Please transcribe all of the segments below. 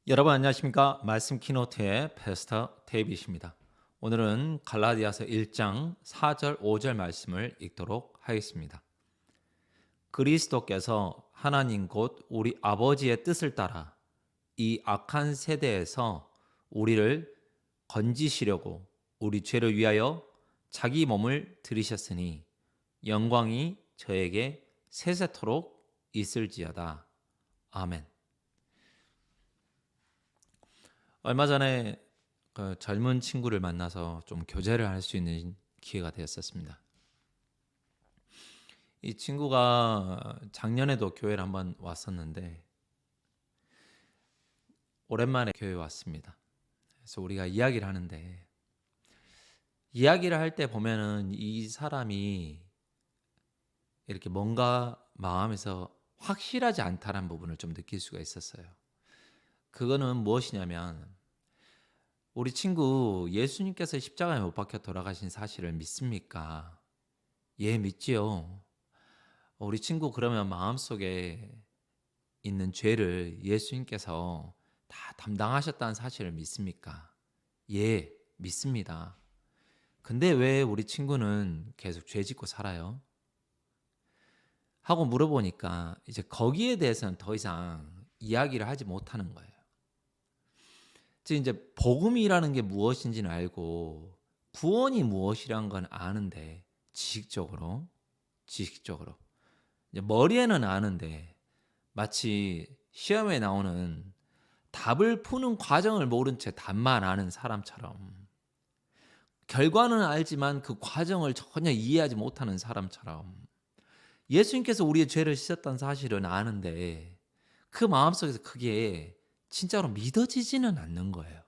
여러분 안녕하십니까? 말씀 키노트의 패스터 데이빗입니다. 오늘은 갈라디아서 1장 4절 5절 말씀을 읽도록 하겠습니다. 그리스도께서 하나님 곧 우리 아버지의 뜻을 따라 이 악한 세대에서 우리를 건지시려고 우리 죄를 위하여 자기 몸을 들이셨으니 영광이 저에게 세세토록 있을지어다. 아멘. 얼마 전에 그 젊은 친구를 만나서 좀 교제를 할 수 있는 기회가 되었었습니다. 이 친구가 작년에도 교회를 한번 왔었는데 오랜만에 교회에 왔습니다. 그래서 우리가 이야기를 하는데 이야기를 할 때 보면은 이 사람이 이렇게 뭔가 마음에서 확실하지 않다는 부분을 좀 느낄 수가 있었어요. 그거는 무엇이냐면 우리 친구 예수님께서 십자가에 못 박혀 돌아가신 사실을 믿습니까? 예, 믿지요. 우리 친구 그러면 마음속에 있는 죄를 예수님께서 다 담당하셨다는 사실을 믿습니까? 예, 믿습니다. 근데 왜 우리 친구는 계속 죄 짓고 살아요? 하고 물어보니까 이제 거기에 대해서는 더 이상 이야기를 하지 못하는 거예요. 즉 이제 복음이라는 게 무엇인지는 알고 구원이 무엇이란 건 아는데 지식적으로 이제 머리에는 아는데 마치 시험에 나오는 답을 푸는 과정을 모른 채 답만 아는 사람처럼 결과는 알지만 그 과정을 전혀 이해하지 못하는 사람처럼 예수님께서 우리의 죄를 씻었다는 사실은 아는데 그 마음속에서 그게 진짜로 믿어지지는 않는 거예요.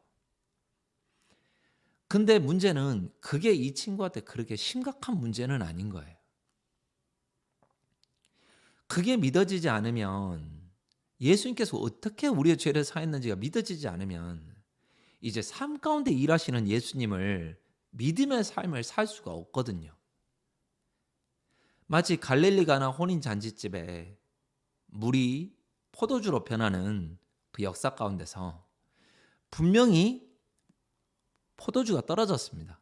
근데 문제는 그게 이 친구한테 그렇게 심각한 문제는 아닌 거예요. 그게 믿어지지 않으면 예수님께서 어떻게 우리의 죄를 사했는지가 믿어지지 않으면 이제 삶 가운데 일하시는 예수님을 믿음의 삶을 살 수가 없거든요. 마치 갈릴리 가나 혼인 잔치집에 물이 포도주로 변하는 그 역사 가운데서 분명히 포도주가 떨어졌습니다.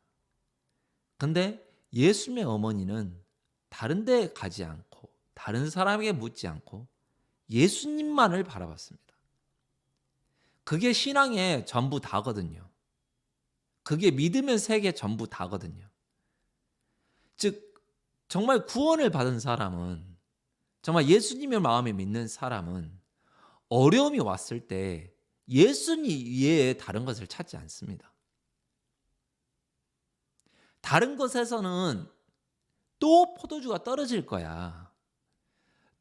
근데 예수님의 어머니는 다른 데 가지 않고 다른 사람에게 묻지 않고 예수님만을 바라봤습니다. 그게 신앙의 전부 다거든요. 그게 믿음의 세계 전부 다거든요. 즉 정말 구원을 받은 사람은 정말 예수님의 마음에 믿는 사람은 어려움이 왔을 때 예수님 이외에 다른 것을 찾지 않습니다. 다른 것에서는 또 포도주가 떨어질 거야.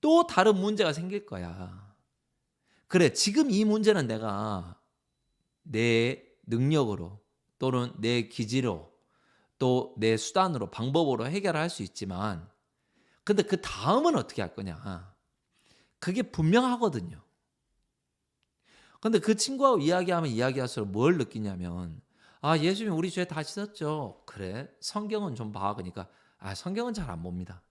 또 다른 문제가 생길 거야. 그래, 지금 이 문제는 내가 내 능력으로 또는 내 기지로 또 내 수단으로 방법으로 해결할 수 있지만 근데 그 다음은 어떻게 할 거냐. 그게 분명하거든요. 근데 그 친구하고 이야기하면 이야기할수록 뭘 느끼냐면 아, 예수님 우리 죄 다 씻었죠. 그래? 성경은 좀 봐. 그러니까 아, 성경은 잘 안 봅니다.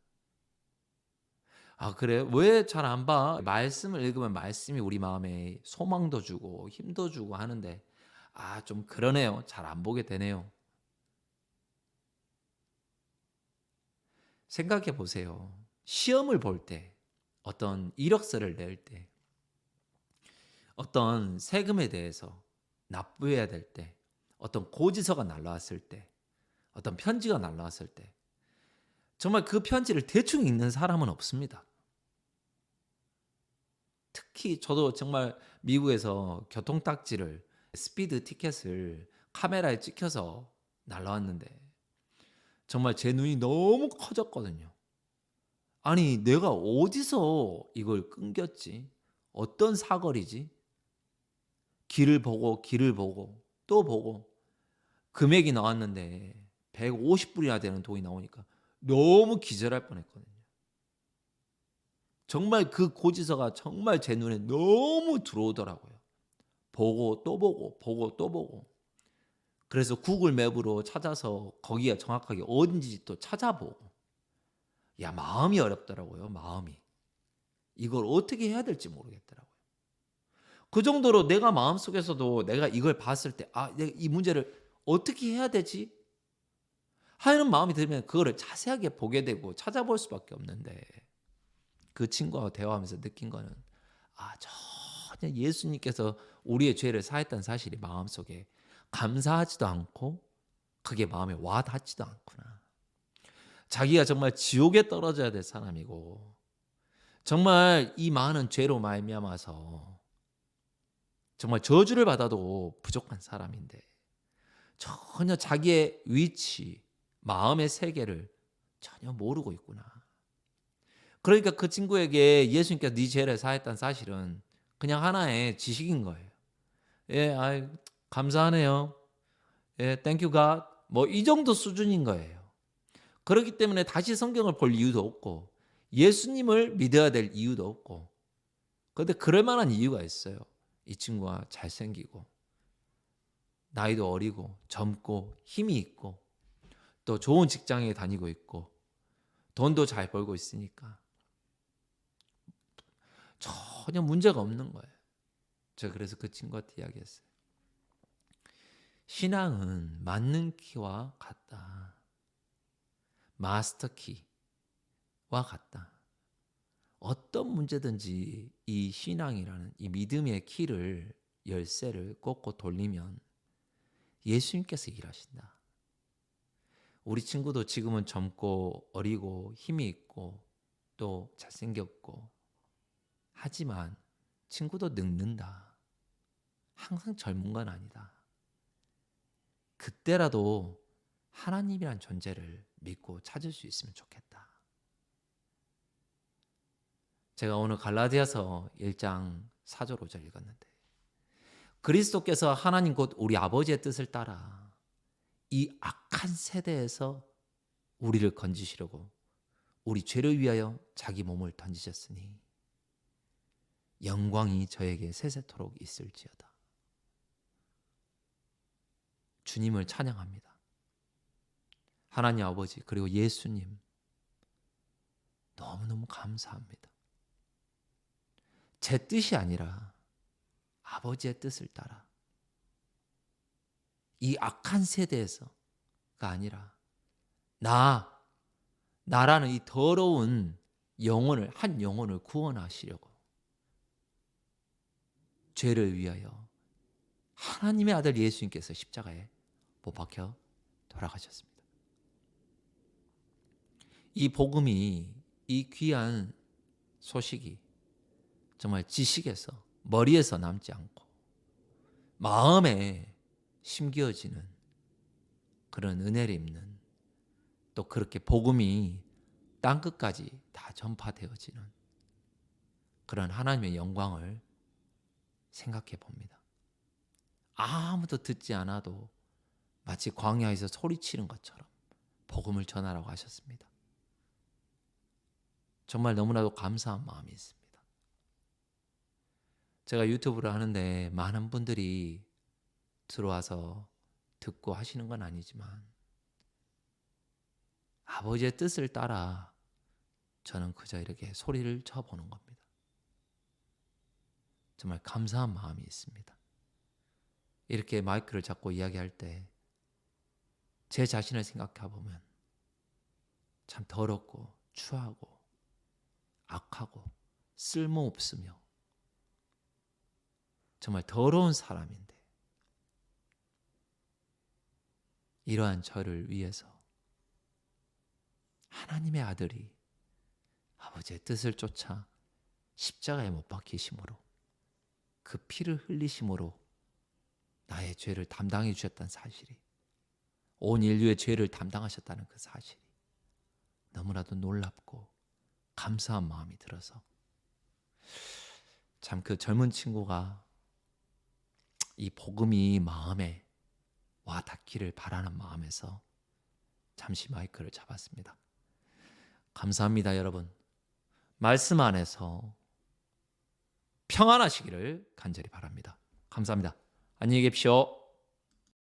아, 그래? 왜 잘 안 봐? 말씀을 읽으면 말씀이 우리 마음에 소망도 주고 힘도 주고 하는데 아, 좀 그러네요. 잘 안 보게 되네요. 생각해 보세요. 시험을 볼 때, 어떤 이력서를 낼 때, 어떤 세금에 대해서 납부해야 될 때, 어떤 고지서가 날라왔을 때, 어떤 편지가 날라왔을 때, 정말 그 편지를 대충 읽는 사람은 없습니다. 특히 저도 정말 미국에서 교통딱지를 스피드 티켓을 카메라에 찍혀서 날라왔는데 정말 제 눈이 너무 커졌거든요. 아니, 내가 어디서 이걸 끊겼지? 어떤 사거리지? 길을 보고 또 보고 금액이 나왔는데 150불이나 되는 돈이 나오니까 너무 기절할 뻔했거든요. 정말 그 고지서가 정말 제 눈에 너무 들어오더라고요. 보고 또 보고 보고 또 보고. 그래서 구글 맵으로 찾아서 거기가 정확하게 어딘지 또 찾아보고. 야, 마음이 어렵더라고요. 마음이. 이걸 어떻게 해야 될지 모르겠더라고요. 그 정도로 내가 마음속에서도 내가 이걸 봤을 때 '아 내가 이 문제를 어떻게 해야 되지?' 하는 마음이 들면 그거를 자세하게 보게 되고 찾아볼 수밖에 없는데 그 친구와 대화하면서 느낀 거는 전혀 예수님께서 우리의 죄를 사했다는 사실이 마음속에 감사하지도 않고 그게 마음에 와 닿지도 않구나. 자기가 정말 지옥에 떨어져야 될 사람이고 정말 이 많은 죄로 말미암아서 정말 저주를 받아도 부족한 사람인데 전혀 자기의 위치, 마음의 세계를 전혀 모르고 있구나. 그러니까 그 친구에게 예수님께서 네 죄를 사했다는 사실은 그냥 하나의 지식인 거예요. 예, 감사하네요. 예, 땡큐 갓. 뭐 이 정도 수준인 거예요. 그렇기 때문에 다시 성경을 볼 이유도 없고 예수님을 믿어야 될 이유도 없고 그런데 그럴 만한 이유가 있어요. 이 친구가 잘생기고 나이도 어리고 젊고 힘이 있고 또 좋은 직장에 다니고 있고 돈도 잘 벌고 있으니까 전혀 문제가 없는 거예요. 제가 그래서 그 친구한테 이야기했어요. 신앙은 맞는 키와 같다. 마스터 키와 같다. 어떤 문제든지 이 신앙이라는 이 믿음의 키를 열쇠를 꽂고 돌리면 예수님께서 일하신다. 우리 친구도 지금은 젊고 어리고 힘이 있고 또 잘생겼고 하지만 친구도 늙는다. 항상 젊은 건 아니다. 그때라도 하나님이란 존재를 믿고 찾을 수 있으면 좋겠다. 제가 오늘 갈라디아서 1장 4절 5절 읽었는데 그리스도께서 하나님 곧 우리 아버지의 뜻을 따라 이 악한 세대에서 우리를 건지시려고 우리 죄를 위하여 자기 몸을 던지셨으니 영광이 저에게 세세토록 있을지어다. 주님을 찬양합니다. 하나님 아버지 그리고 예수님 너무너무 감사합니다. 제 뜻이 아니라 아버지의 뜻을 따라 이 악한 세대에서가 아니라 나라는 이 더러운 한 영혼을 구원하시려고 죄를 위하여 하나님의 아들 예수님께서 십자가에 못 박혀 돌아가셨습니다. 이 복음이 이 귀한 소식이 정말 지식에서 머리에서 남지 않고 마음에 심겨지는 그런 은혜를 입는 또 그렇게 복음이 땅끝까지 다 전파되어지는 그런 하나님의 영광을 생각해 봅니다. 아무도 듣지 않아도 마치 광야에서 소리치는 것처럼 복음을 전하라고 하셨습니다. 정말 너무나도 감사한 마음이 있습니다. 제가 유튜브를 하는데 많은 분들이 들어와서 듣고 하시는 건 아니지만 아버지의 뜻을 따라 저는 그저 이렇게 소리를 쳐보는 겁니다. 정말 감사한 마음이 있습니다. 이렇게 마이크를 잡고 이야기할 때 제 자신을 생각해 보면 참 더럽고 추하고 악하고 쓸모없으며 정말 더러운 사람인데 이러한 저를 위해서 하나님의 아들이 아버지의 뜻을 쫓아 십자가에 못 박히심으로 그 피를 흘리심으로 나의 죄를 담당해 주셨다는 사실이 온 인류의 죄를 담당하셨다는 그 사실이 너무나도 놀랍고 감사한 마음이 들어서 참 그 젊은 친구가 이 복음이 마음에 와 닿기를 바라는 마음에서 잠시 마이크를 잡았습니다. 감사합니다, 여러분. 말씀 안에서 평안하시기를 간절히 바랍니다. 감사합니다. 안녕히 계십시오.